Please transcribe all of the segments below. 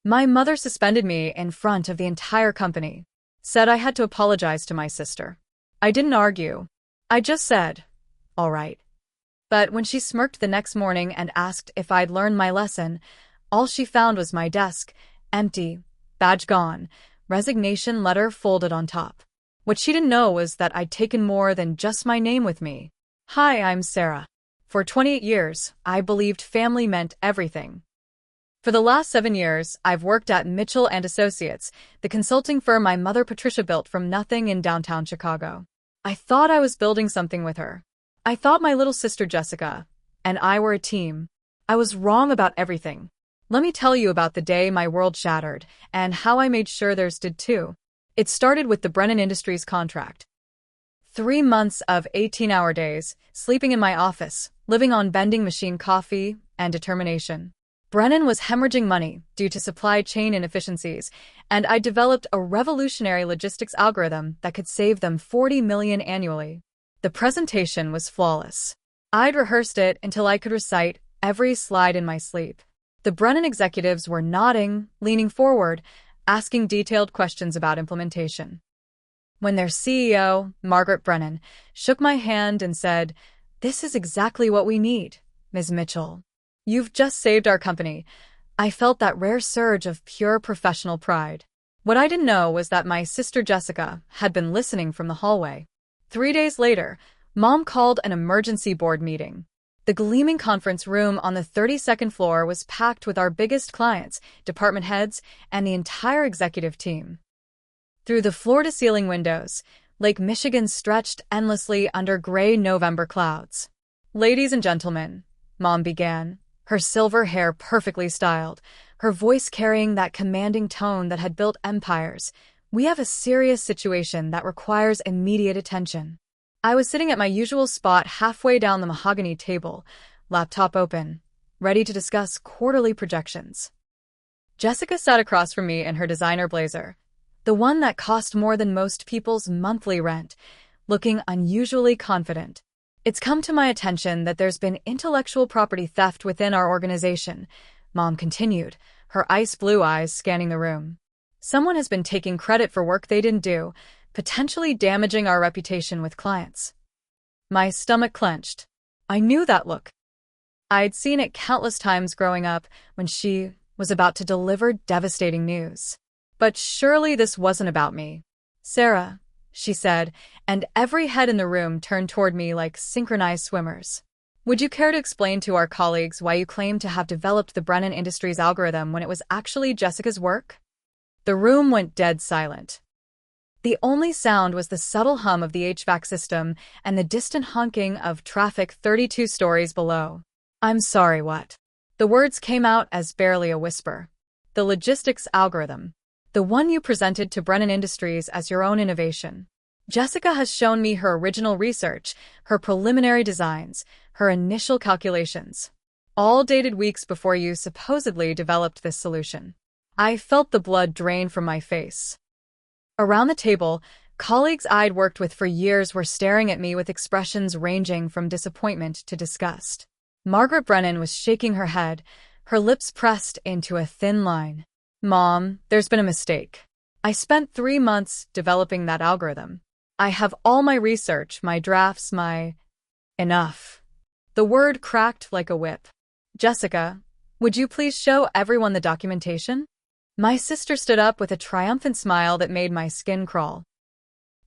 My mother suspended me in front of the entire company. Said I had to apologize to my sister. I didn't argue. I just said, all right. But when she smirked the next morning and asked if I'd learned my lesson, all she found was my desk, empty, badge gone, resignation letter folded on top. What she didn't know was that I'd taken more than just my name with me. Hi, I'm Sarah. For 28 years, I believed family meant everything. For the last 7 years, I've worked at Mitchell & Associates, the consulting firm my mother Patricia built from nothing in downtown Chicago. I thought I was building something with her. I thought my little sister Jessica and I were a team. I was wrong about everything. Let me tell you about the day my world shattered and how I made sure theirs did too. It started with the Brennan Industries contract. 3 months of 18-hour days, sleeping in my office, living on vending machine coffee, and determination. Brennan was hemorrhaging money due to supply chain inefficiencies, and I developed a revolutionary logistics algorithm that could save them $40 million annually. The presentation was flawless. I'd rehearsed it until I could recite every slide in my sleep. The Brennan executives were nodding, leaning forward, asking detailed questions about implementation. When their CEO, Margaret Brennan, shook my hand and said, "This is exactly what we need, Ms. Mitchell. You've just saved our company," I felt that rare surge of pure professional pride. What I didn't know was that my sister Jessica had been listening from the hallway. 3 days later, Mom called an emergency board meeting. The gleaming conference room on the 32nd floor was packed with our biggest clients, department heads, and the entire executive team. Through the floor-to-ceiling windows, Lake Michigan stretched endlessly under gray November clouds. "Ladies and gentlemen," Mom began, her silver hair perfectly styled, her voice carrying that commanding tone that had built empires, "we have a serious situation that requires immediate attention." I was sitting at my usual spot halfway down the mahogany table, laptop open, ready to discuss quarterly projections. Jessica sat across from me in her designer blazer, the one that cost more than most people's monthly rent, looking unusually confident. "It's come to my attention that there's been intellectual property theft within our organization," Mom continued, her ice blue eyes scanning the room. "Someone has been taking credit for work they didn't do, potentially damaging our reputation with clients." My stomach clenched. I knew that look. I'd seen it countless times growing up when she was about to deliver devastating news. But surely this wasn't about me. "Sarah," she said, and every head in the room turned toward me like synchronized swimmers. "Would you care to explain to our colleagues why you claim to have developed the Brennan Industries algorithm when it was actually Jessica's work?" The room went dead silent. The only sound was the subtle hum of the HVAC system and the distant honking of traffic 32 stories below. "I'm sorry, what?" The words came out as barely a whisper. "The logistics algorithm. The one you presented to Brennan Industries as your own innovation. Jessica has shown me her original research, her preliminary designs, her initial calculations. All dated weeks before you supposedly developed this solution." I felt the blood drain from my face. Around the table, colleagues I'd worked with for years were staring at me with expressions ranging from disappointment to disgust. Margaret Brennan was shaking her head, her lips pressed into a thin line. "Mom, there's been a mistake. I spent 3 months developing that algorithm. I have all my research, my drafts, my—" Enough. The word cracked like a whip. "Jessica, would you please show everyone the documentation?" My sister stood up with a triumphant smile that made my skin crawl.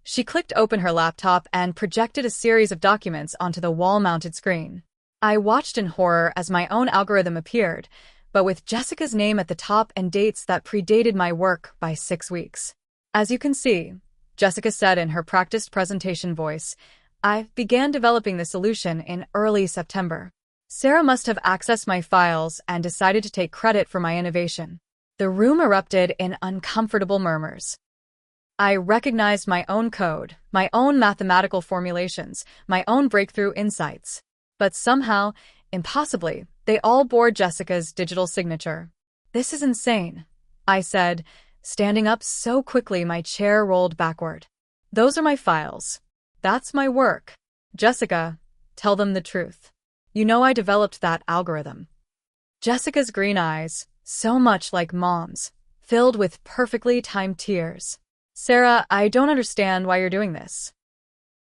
She clicked open her laptop and projected a series of documents onto the wall-mounted screen. I watched in horror as my own algorithm appeared, but with Jessica's name at the top and dates that predated my work by 6 weeks. "As you can see," Jessica said in her practiced presentation voice, "I began developing the solution in early September. Sarah must have accessed my files and decided to take credit for my innovation." The room erupted in uncomfortable murmurs. I recognized my own code, my own mathematical formulations, my own breakthrough insights. But somehow, impossibly, they all bore Jessica's digital signature. "This is insane," I said, standing up so quickly my chair rolled backward. "Those are my files. That's my work. Jessica, tell them the truth. You know I developed that algorithm." Jessica's green eyes, so much like Mom's, filled with perfectly timed tears. Sarah, I don't understand why you're doing this.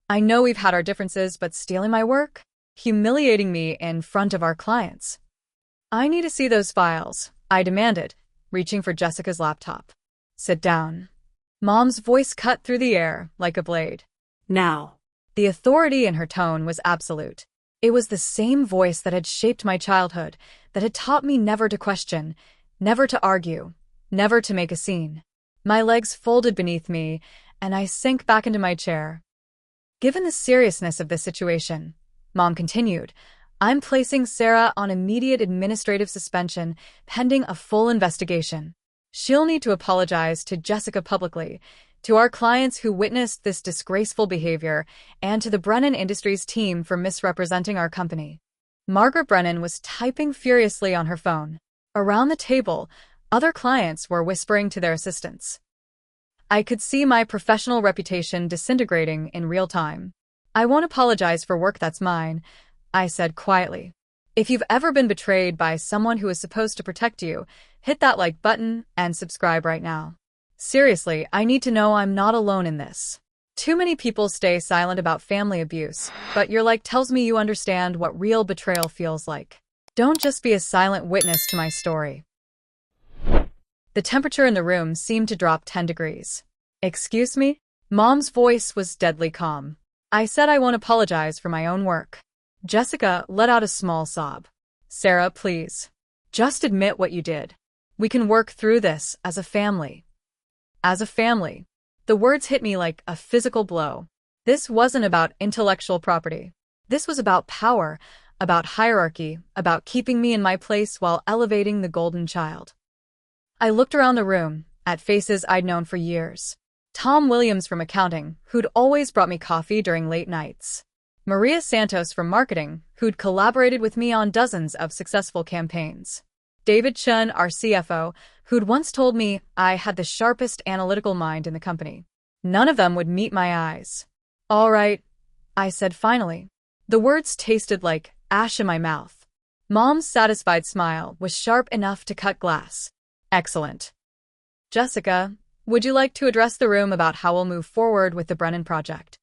I know we've had our differences, but stealing my work? Humiliating me in front of our clients. I need to see those files, I demanded, reaching for Jessica's laptop. Sit down. Mom's voice cut through the air like a blade. Now. The authority in her tone was absolute. It was the same voice that had shaped my childhood, that had taught me never to question, never to argue, never to make a scene. My legs folded beneath me, and I sank back into my chair. Given the seriousness of this situation, Mom continued, I'm placing Sarah on immediate administrative suspension pending a full investigation. She'll need to apologize to Jessica publicly, to our clients who witnessed this disgraceful behavior, and to the Brennan Industries team for misrepresenting our company. Margaret Brennan was typing furiously on her phone. Around the table, other clients were whispering to their assistants. I could see my professional reputation disintegrating in real time. I won't apologize for work that's mine, I said quietly. If you've ever been betrayed by someone who is supposed to protect you, hit that like button and subscribe right now. Seriously, I need to know I'm not alone in this. Too many people stay silent about family abuse, but your like tells me you understand what real betrayal feels like. Don't just be a silent witness to my story. The temperature in the room seemed to drop 10 degrees. Excuse me? Mom's voice was deadly calm. I said I won't apologize for my own work. Jessica let out a small sob. Sarah, please. Just admit what you did. We can work through this as a family. As a family. The words hit me like a physical blow. This wasn't about intellectual property. This was about power, about hierarchy, about keeping me in my place while elevating the golden child. I looked around the room, at faces I'd known for years. Tom Williams from accounting, who'd always brought me coffee during late nights. Maria Santos from marketing, who'd collaborated with me on dozens of successful campaigns. David Chun, our CFO, who'd once told me I had the sharpest analytical mind in the company. None of them would meet my eyes. All right, I said finally. The words tasted like ash in my mouth. Mom's satisfied smile was sharp enough to cut glass. Excellent. Jessica, would you like to address the room about how we'll move forward with the Brennan project?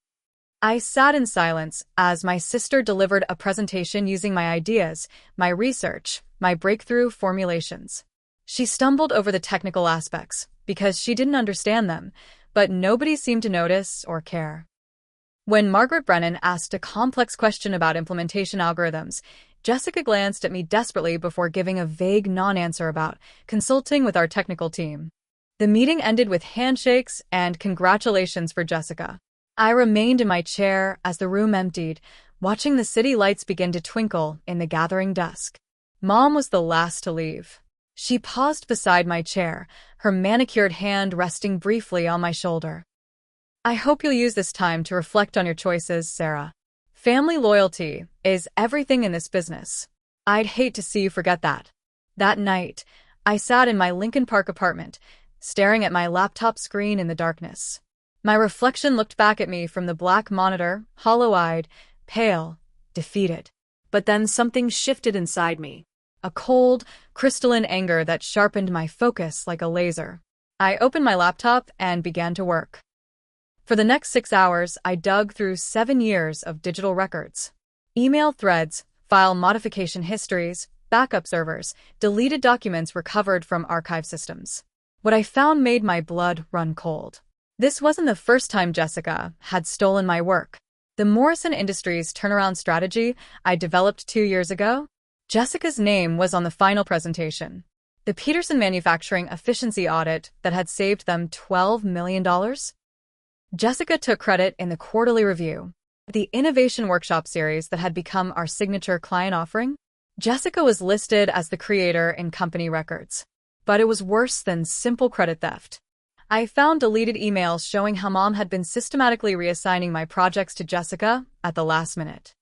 I sat in silence as my sister delivered a presentation using my ideas, my research, my breakthrough formulations. She stumbled over the technical aspects because she didn't understand them, but nobody seemed to notice or care. When Margaret Brennan asked a complex question about implementation algorithms, Jessica glanced at me desperately before giving a vague non-answer about consulting with our technical team. The meeting ended with handshakes and congratulations for Jessica. I remained in my chair as the room emptied, watching the city lights begin to twinkle in the gathering dusk. Mom was the last to leave. She paused beside my chair, her manicured hand resting briefly on my shoulder. I hope you'll use this time to reflect on your choices, Sarah. Family loyalty is everything in this business. I'd hate to see you forget that. That night, I sat in my Lincoln Park apartment, staring at my laptop screen in the darkness. My reflection looked back at me from the black monitor, hollow-eyed, pale, defeated. But then something shifted inside me. A cold, crystalline anger that sharpened my focus like a laser. I opened my laptop and began to work. For the next 6 hours, I dug through 7 years of digital records. Email threads, file modification histories, backup servers, deleted documents recovered from archive systems. What I found made my blood run cold. This wasn't the first time Jessica had stolen my work. The Morrison Industries turnaround strategy I developed 2 years ago? Jessica's name was on the final presentation. The Peterson manufacturing efficiency audit that had saved them $12 million? Jessica took credit in the quarterly review. The Innovation Workshop series that had become our signature client offering? Jessica was listed as the creator in company records. But it was worse than simple credit theft. I found deleted emails showing how Mom had been systematically reassigning my projects to Jessica at the last minute.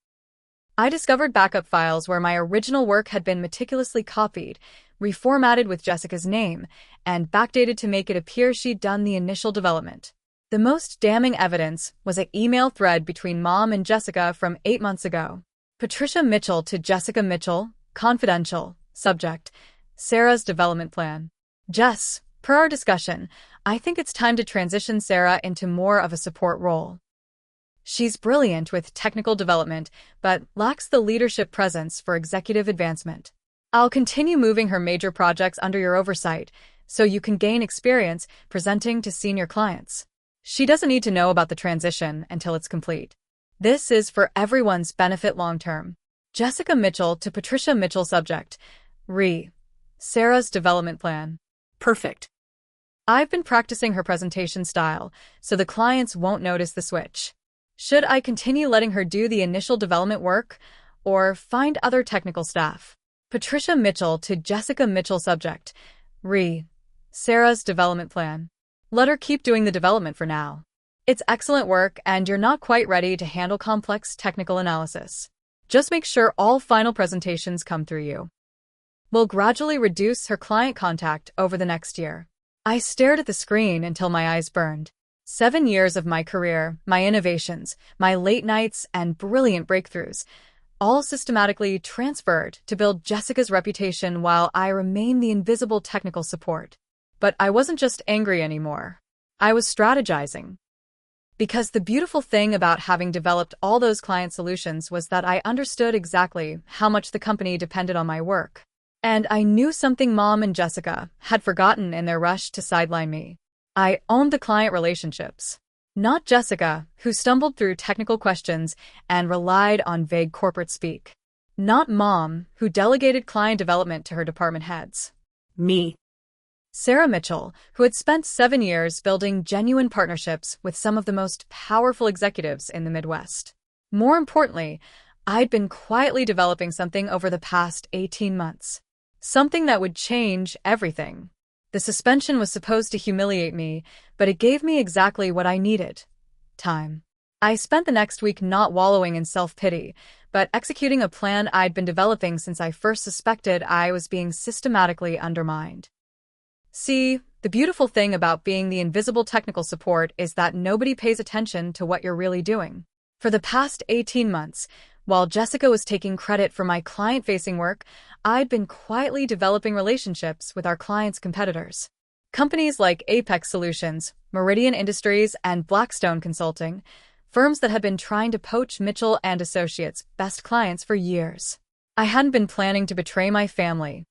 I discovered backup files where my original work had been meticulously copied, reformatted with Jessica's name, and backdated to make it appear she'd done the initial development. The most damning evidence was an email thread between Mom and Jessica from 8 months ago. Patricia Mitchell to Jessica Mitchell, confidential, subject, Sarah's development plan. Jess, per our discussion, I think it's time to transition Sarah into more of a support role. She's brilliant with technical development, but lacks the leadership presence for executive advancement. I'll continue moving her major projects under your oversight, so you can gain experience presenting to senior clients. She doesn't need to know about the transition until it's complete. This is for everyone's benefit long-term. Jessica Mitchell to Patricia Mitchell subject. Sarah's development plan. Perfect. I've been practicing her presentation style, so the clients won't notice the switch. Should I continue letting her do the initial development work, or find other technical staff? Patricia Mitchell to Jessica Mitchell subject. Sarah's development plan. Let her keep doing the development for now. It's excellent work, and you're not quite ready to handle complex technical analysis. Just make sure all final presentations come through you. We'll gradually reduce her client contact over the next year. I stared at the screen until my eyes burned. 7 years of my career, my innovations, my late nights, and brilliant breakthroughs, all systematically transferred to build Jessica's reputation while I remain the invisible technical support. But I wasn't just angry anymore. I was strategizing. Because the beautiful thing about having developed all those client solutions was that I understood exactly how much the company depended on my work. And I knew something Mom and Jessica had forgotten in their rush to sideline me. I owned the client relationships. Not Jessica, who stumbled through technical questions and relied on vague corporate speak. Not Mom, who delegated client development to her department heads. Me. Sarah Mitchell, who had spent 7 years building genuine partnerships with some of the most powerful executives in the Midwest. More importantly, I'd been quietly developing something over the past 18 months. Something that would change everything. The suspension was supposed to humiliate me, but it gave me exactly what I needed. Time. I spent the next week not wallowing in self-pity, but executing a plan I'd been developing since I first suspected I was being systematically undermined. See, the beautiful thing about being the invisible technical support is that nobody pays attention to what you're really doing. For the past 18 months, while Jessica was taking credit for my client-facing work, I'd been quietly developing relationships with our clients' competitors. Companies like Apex Solutions, Meridian Industries, and Blackstone Consulting, firms that had been trying to poach Mitchell and Associates' best clients for years. I hadn't been planning to betray my family.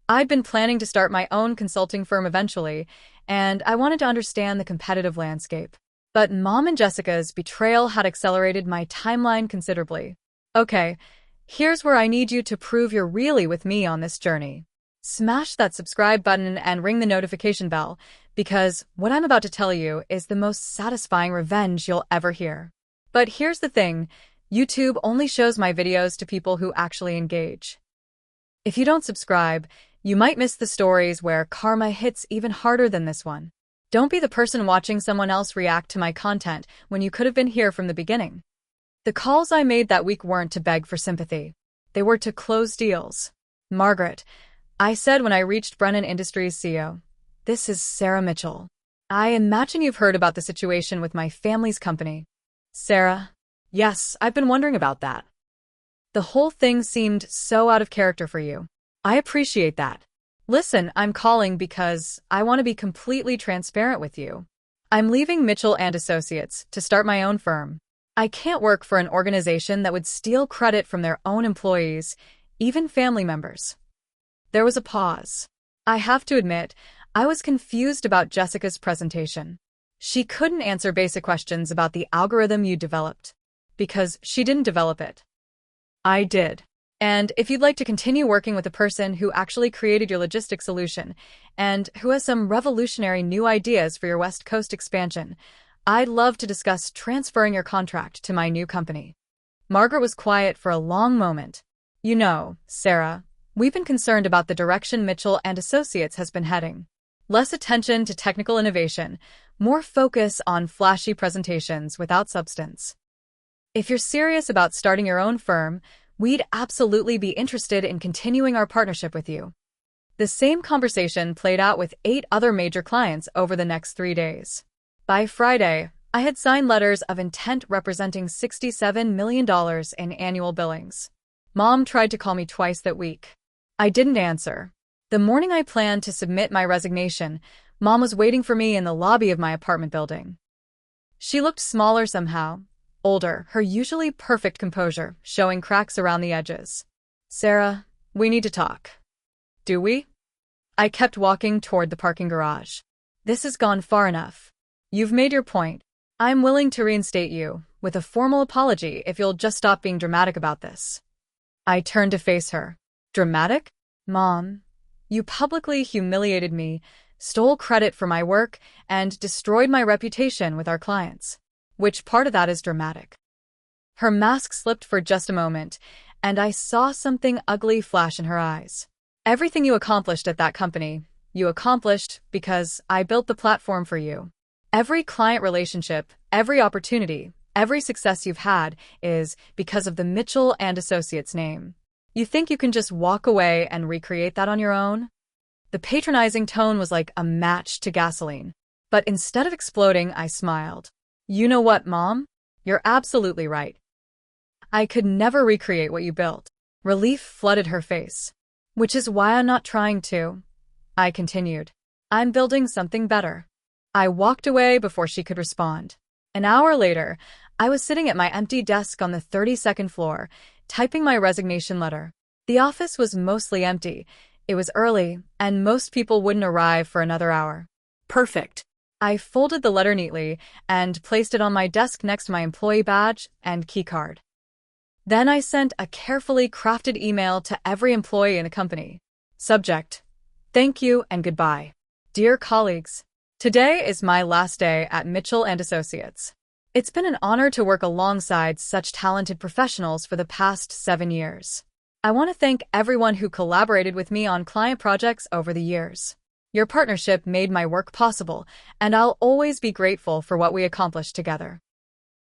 I'd been planning to start my own consulting firm eventually, and I wanted to understand the competitive landscape. But Mom and Jessica's betrayal had accelerated my timeline considerably. Okay, here's where I need you to prove you're really with me on this journey. Smash that subscribe button and ring the notification bell, because what I'm about to tell you is the most satisfying revenge you'll ever hear. But here's the thing, YouTube only shows my videos to people who actually engage. If you don't subscribe, you might miss the stories where karma hits even harder than this one. Don't be the person watching someone else react to my content when you could have been here from the beginning. The calls I made that week weren't to beg for sympathy. They were to close deals. Margaret, I said when I reached Brennan Industries CEO, this is Sarah Mitchell. I imagine you've heard about the situation with my family's company. Sarah, yes, I've been wondering about that. The whole thing seemed so out of character for you. I appreciate that. Listen, I'm calling because I want to be completely transparent with you. I'm leaving Mitchell and Associates to start my own firm. I can't work for an organization that would steal credit from their own employees, even family members. There was a pause. I have to admit, I was confused about Jessica's presentation. She couldn't answer basic questions about the algorithm you developed, because she didn't develop it. I did. And if you'd like to continue working with a person who actually created your logistics solution and who has some revolutionary new ideas for your West Coast expansion, I'd love to discuss transferring your contract to my new company. Margaret was quiet for a long moment. You know, Sarah, we've been concerned about the direction Mitchell and Associates has been heading. Less attention to technical innovation, more focus on flashy presentations without substance. If you're serious about starting your own firm, we'd absolutely be interested in continuing our partnership with you. The same conversation played out with 8 other major clients over the next 3 days. By Friday, I had signed letters of intent representing $67 million in annual billings. Mom tried to call me twice that week. I didn't answer. The morning I planned to submit my resignation, Mom was waiting for me in the lobby of my apartment building. She looked smaller somehow, older, her usually perfect composure showing cracks around the edges. "Sarah, we need to talk." "Do we?" I kept walking toward the parking garage. "This has gone far enough. You've made your point. I'm willing to reinstate you, with a formal apology if you'll just stop being dramatic about this." I turned to face her. "Dramatic? Mom, you publicly humiliated me, stole credit for my work, and destroyed my reputation with our clients. Which part of that is dramatic?" Her mask slipped for just a moment, and I saw something ugly flash in her eyes. "Everything you accomplished at that company, you accomplished because I built the platform for you. Every client relationship, every opportunity, every success you've had is because of the Mitchell and Associates name. You think you can just walk away and recreate that on your own?" The patronizing tone was like a match to gasoline. But instead of exploding, I smiled. "You know what, Mom? You're absolutely right. I could never recreate what you built." Relief flooded her face. "Which is why I'm not trying to," I continued. "I'm building something better." I walked away before she could respond. An hour later, I was sitting at my empty desk on the 32nd floor, typing my resignation letter. The office was mostly empty. It was early, and most people wouldn't arrive for another hour. Perfect. I folded the letter neatly and placed it on my desk next to my employee badge and keycard. Then I sent a carefully crafted email to every employee in the company. Subject: Thank you and goodbye. Dear colleagues, today is my last day at Mitchell and Associates. It's been an honor to work alongside such talented professionals for the past 7 years. I want to thank everyone who collaborated with me on client projects over the years. Your partnership made my work possible, and I'll always be grateful for what we accomplished together.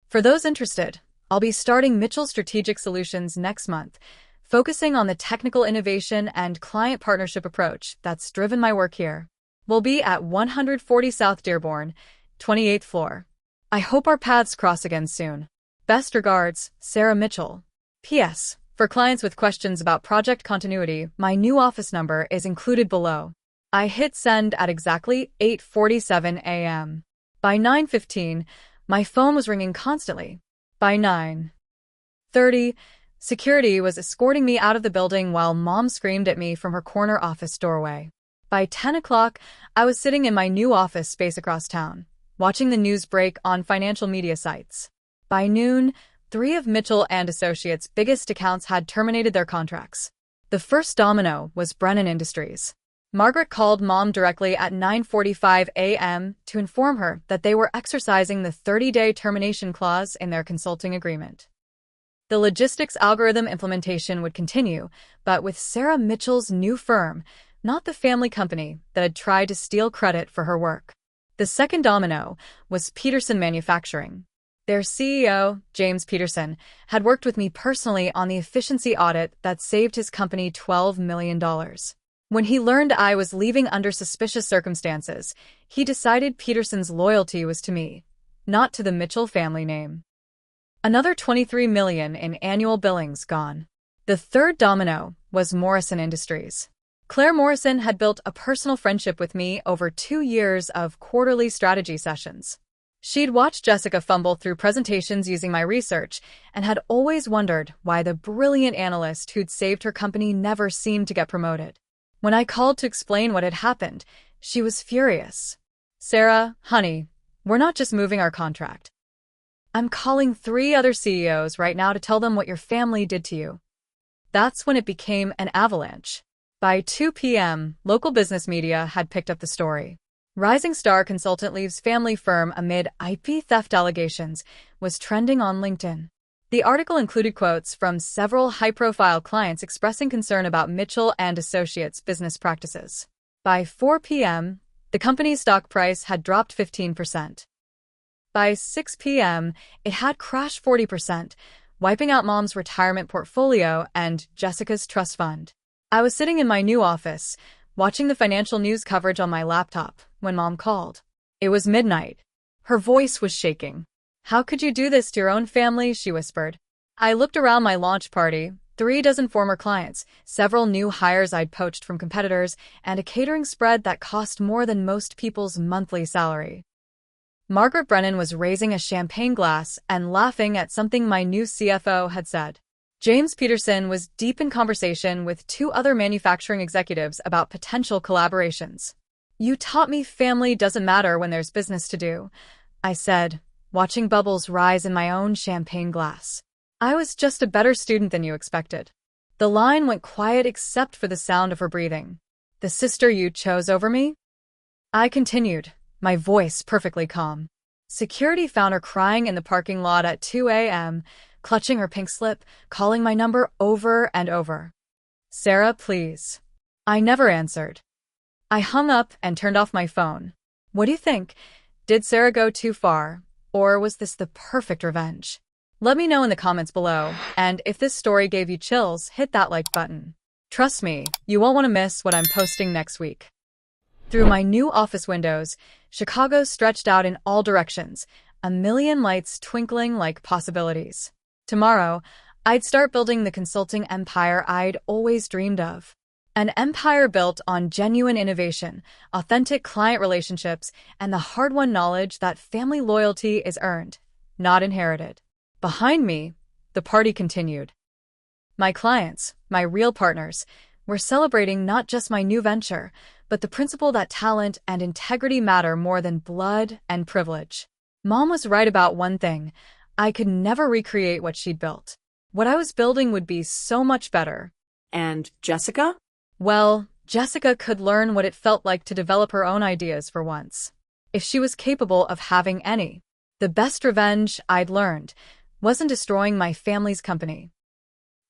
For those interested, I'll be starting Mitchell Strategic Solutions next month, focusing on the technical innovation and client partnership approach that's driven my work here. We'll be at 140 South Dearborn, 28th floor. I hope our paths cross again soon. Best regards, Sarah Mitchell. P.S. For clients with questions about project continuity, my new office number is included below. I hit send at exactly 8:47 a.m. By 9:15, my phone was ringing constantly. By 9:30, security was escorting me out of the building while Mom screamed at me from her corner office doorway. By 10 o'clock, I was sitting in my new office space across town, watching the news break on financial media sites. By noon, 3 of Mitchell and Associates' biggest accounts had terminated their contracts. The first domino was Brennan Industries. Margaret called Mom directly at 9:45 a.m. to inform her that they were exercising the 30-day termination clause in their consulting agreement. The logistics algorithm implementation would continue, but with Sarah Mitchell's new firm, not the family company that had tried to steal credit for her work. The second domino was Peterson Manufacturing. Their CEO, James Peterson, had worked with me personally on the efficiency audit that saved his company $12 million. When he learned I was leaving under suspicious circumstances, he decided Peterson's loyalty was to me, not to the Mitchell family name. Another $23 million in annual billings gone. The third domino was Morrison Industries. Claire Morrison had built a personal friendship with me over 2 years of quarterly strategy sessions. She'd watched Jessica fumble through presentations using my research and had always wondered why the brilliant analyst who'd saved her company never seemed to get promoted. When I called to explain what had happened, she was furious. "Sarah, honey, we're not just moving our contract. I'm calling 3 other CEOs right now to tell them what your family did to you." That's when it became an avalanche. By 2 p.m., local business media had picked up the story. Rising star consultant leaves family firm amid IP theft allegations was trending on LinkedIn. The article included quotes from several high-profile clients expressing concern about Mitchell and Associates' business practices. By 4 p.m., the company's stock price had dropped 15%. By 6 p.m., it had crashed 40%, wiping out Mom's retirement portfolio and Jessica's trust fund. I was sitting in my new office, watching the financial news coverage on my laptop, when Mom called. It was midnight. Her voice was shaking. "How could you do this to your own family?" she whispered. I looked around my launch party, 3 dozen former clients, several new hires I'd poached from competitors, and a catering spread that cost more than most people's monthly salary. Margaret Brennan was raising a champagne glass and laughing at something my new CFO had said. James Peterson was deep in conversation with 2 other manufacturing executives about potential collaborations. "You taught me family doesn't matter when there's business to do," I said, watching bubbles rise in my own champagne glass. "I was just a better student than you expected." The line went quiet except for the sound of her breathing. "The sister you chose over me?" I continued, my voice perfectly calm. Security found her crying in the parking lot at 2 a.m., clutching her pink slip, calling my number over and over. "Sarah, please." I never answered. I hung up and turned off my phone. What do you think? Did Sarah go too far? Or was this the perfect revenge? Let me know in the comments below, and if this story gave you chills, hit that like button. Trust me, you won't want to miss what I'm posting next week. Through my new office windows, Chicago stretched out in all directions, a million lights twinkling like possibilities. Tomorrow, I'd start building the consulting empire I'd always dreamed of. An empire built on genuine innovation, authentic client relationships, and the hard-won knowledge that family loyalty is earned, not inherited. Behind me, the party continued. My clients, my real partners, were celebrating not just my new venture, but the principle that talent and integrity matter more than blood and privilege. Mom was right about one thing. I could never recreate what she'd built. What I was building would be so much better. And Jessica? Well, Jessica could learn what it felt like to develop her own ideas for once, if she was capable of having any. The best revenge I'd learned wasn't destroying my family's company.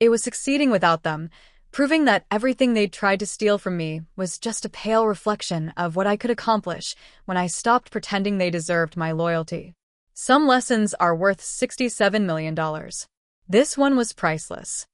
It was succeeding without them, proving that everything they'd tried to steal from me was just a pale reflection of what I could accomplish when I stopped pretending they deserved my loyalty. Some lessons are worth $67 million. This one was priceless.